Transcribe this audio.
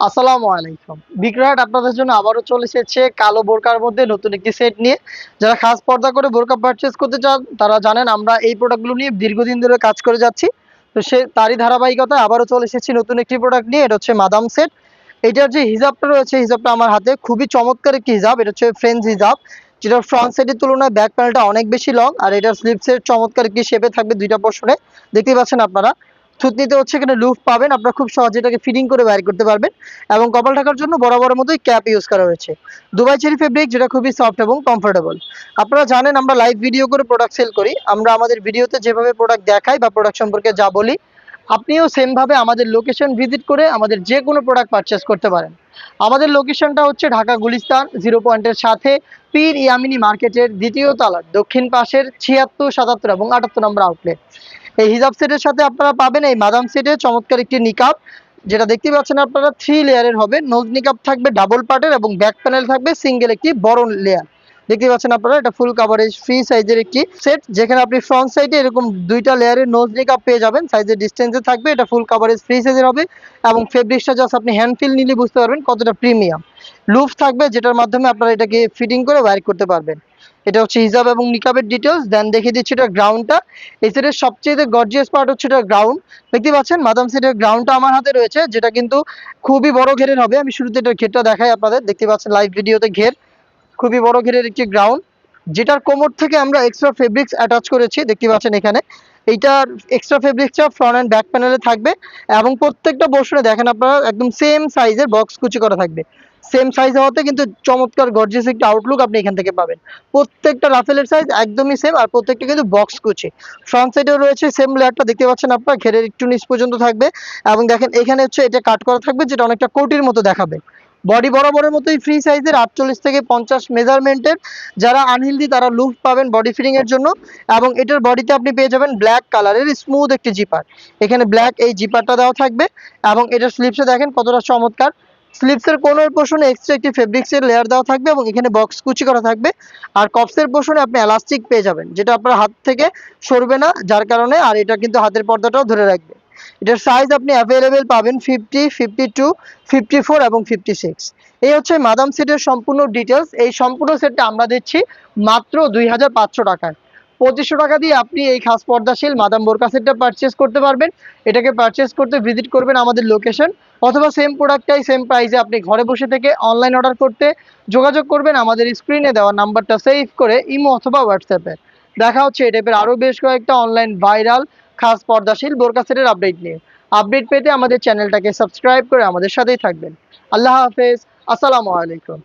আসসালামু আলাইকুম। বিক্রয়হাট আপনাদের জন্য আবারও চলে এসেছে কালো বোরকার মধ্যে নতুন একটি সেট নিয়ে। যারা খাস পর্দা করে বোরকা পারচেজ করতে চান তারা জানেন আমরা এই প্রোডাক্টগুলো নিয়ে দীর্ঘদিন ধরে কাজ করে যাচ্ছি। তো তারই ধারাবাহিকতায় আবারও চলে এসেছি নতুন একটি প্রোডাক্ট নিয়ে। এটা হচ্ছে মাদাম সেট। এটার যে হিজাবটা রয়েছে, হিজাবটা আমার হাতে খুবই চমৎকার একটি হিজাব। এটা হচ্ছে ফ্রেঞ্চ হিজাব, যেটার ফ্রন্ট সাইডের তুলনায় ব্যাক প্যানেলটা অনেক বেশি লং, আর এটার স্লিপসের চমৎকার একটি শেপে থাকবে দুইটা পোর্শনে। দেখতেই পাচ্ছেন আপনারা। থুতনিতে হচ্ছে এখানে লুফ পাবেন, আপনারা খুব সহজে এটাকে ফিটিং করে বাইর করতে পারবেন। এবং কপাল ঢাকার জন্য বরাবরের মতোই ক্যাপ ইউজ করা হয়েছে দুবাই চেরি ফেব্রিক, যেটা খুবই সফট এবং কমফোর্টেবল। আপনারা জানেন আমরা লাইভ ভিডিও করে প্রোডাক্ট সেল করি। আমরা আমাদের ভিডিওতে যেভাবে প্রোডাক্ট দেখাই বা প্রোডাক্ট সম্পর্কে যা বলি, আপনিও সেম ভাবে আমাদের লোকেশন ভিজিট করে আমাদের যে কোনো প্রোডাক্ট পারচেস করতে পারেন। আমাদের লোকেশনটা হচ্ছে ঢাকা গুলিস্তান 0 পয়েন্টের সাথে পীর ইয়ামিনী মার্কেটের দ্বিতীয় তলার দক্ষিণ পাশের 76, 77 এবং 78 নম্বর আউটলেট। এই হিজাব সেটের সাথে আপনারা পাবেন এই মাদাম সেটের চমৎকার একটি নিকাব, যেটা দেখতে পাচ্ছেন আপনারা 3 লেয়ারের হবে। নোজ নিকাব থাকবে ডাবল পার্টের এবং ব্যাক প্যানেল থাকবে সিঙ্গেল একটি বড় লেয়ার। দেখতে পাচ্ছেন আপনারা এটা ফুল কাভারেজ ফ্রি সাইজের একটি সেট, যেখানে আপনি ফ্রন্ট সাইডে এরকম দুইটা লেয়ারের নোজ নিকাব পেয়ে যাবেন। সাইজের ডিস্টেন্সে থাকবে, এটা ফুল কাভারেজ ফ্রি সাইজের হবে এবং ফেব্রিক্সটা জাস্ট আপনি হ্যান্ড ফিল নিলে বুঝতে পারবেন কতটা প্রিমিয়াম। লুফ থাকবে, যেটার মাধ্যমে আপনারা এটাকে ফিটিং করে বাইর করতে পারবেন। এটা হচ্ছে হিজাব এবং নিকাবের ডিটেলস। দেন দেখিয়ে দিচ্ছি এটা গ্রাউন্ডটা। এই সেটের সবচেয়ে গর্জিয়াস পার্ট হচ্ছে এটা গ্রাউন্ড। দেখতে পাচ্ছেন মাদাম সেটের গ্রাউন্ডটা আমার হাতে রয়েছে, যেটা কিন্তু খুবই বড় ঘেরের হবে। আমি শুরুতে এটার ঘেরটা দেখাই আপনাদের। দেখতে পাচ্ছেন লাইভ ভিডিওতে ঘের খুবই বড় ঘেরের একটি গ্রাউন্ড, যেটার কোমর থেকে আমরা এক্সট্রা ফেব্রিক্স অ্যাটাচ করেছি। দেখতে পাচ্ছেন এখানে এইটার এক্সট্রা ফেব্রিক্সটা ফ্রন্ট অ্যান্ড ব্যাক প্যানেলে থাকবে এবং প্রত্যেকটা পোর্শনে দেখেন আপনারা একদম সেম সাইজের বক্স কুচি করা থাকবে। সেম সাইজ হওয়াতে কিন্তু চমৎকার গর্জিয়াস একটা আউটলুক আপনি এখান থেকে পাবেন। প্রত্যেকটা রাফেলের সাইজ একদমই সেম, আর প্রত্যেকটা কিন্তু বক্স কুচি। ফ্রন্ট সাইডেও রয়েছে সেম লেয়ারটা, দেখতে পাচ্ছেন আপনারা ঘেরের একটু নিচ পর্যন্ত থাকবে। এবং দেখেন এখানে হচ্ছে এটা কাট করা থাকবে, যেটা অনেকটা কোটির মতো দেখাবে। বডি বরাবরের মতোই ফ্রি সাইজের 48 থেকে 50 মেজারমেন্টের। যারা আনহেলদি তারা লুফ পাবেন বডি ফিটিং এর জন্য। এবং এটার বডিতে আপনি পেয়ে যাবেন ব্ল্যাক কালারের স্মুথ একটি জিপার। এখানে ব্ল্যাক এই জিপারটা দেওয়া থাকবে। এবং এটার স্লিপসে দেখেন কতটা চমৎকার। স্লিপসের কোণের পোর্শনে এক্সট্রা একটি ফেব্রিক্সের লেয়ার দেওয়া থাকবে এবং এখানে বক্স কুচি করা থাকবে। আর কপসের পোর্শনে আপনি এলাস্টিক পেয়ে যাবেন, যেটা আপনার হাত থেকে সরবে না, যার কারণে আর এটা কিন্তু হাতের পর্দাটাও ধরে রাখবে। এটার সাইজ আপনি অ্যাভেলেবেল পাবেন 50, 52, 54 এবং 56। এই হচ্ছে মাদাম সেটের সম্পূর্ণ ডিটেলস। এই সম্পূর্ণ সেটটা আমরা দিচ্ছি মাত্র 2500 টাকায়। 2500 টাকা দিয়ে আপনি এই খাস পর্দাশীল মাদাম বোরকা সেটটা পারচেস করতে পারবেন। এটাকে পারচেস করতে ভিজিট করবেন আমাদের লোকেশন, অথবা সেম প্রোডাক্টটাই সেম প্রাইসে আপনি ঘরে বসে থেকে অনলাইন অর্ডার করতে যোগাযোগ করবেন আমাদের স্ক্রিনে দেওয়া নাম্বারটা সেভ করে ইমো অথবা হোয়াটসঅ্যাপে। দেখা হচ্ছে এই টাইপের আরও বেশ কয়েকটা অনলাইন ভাইরাল খাস পর্দাশীল বোরকা সেটের আপডেট নিয়ে। আপডেট পেতে আমাদের চ্যানেলটাকে সাবস্ক্রাইব করে আমাদের সাথেই থাকবেন। আল্লাহ হাফেজ। আসসালামু আলাইকুম।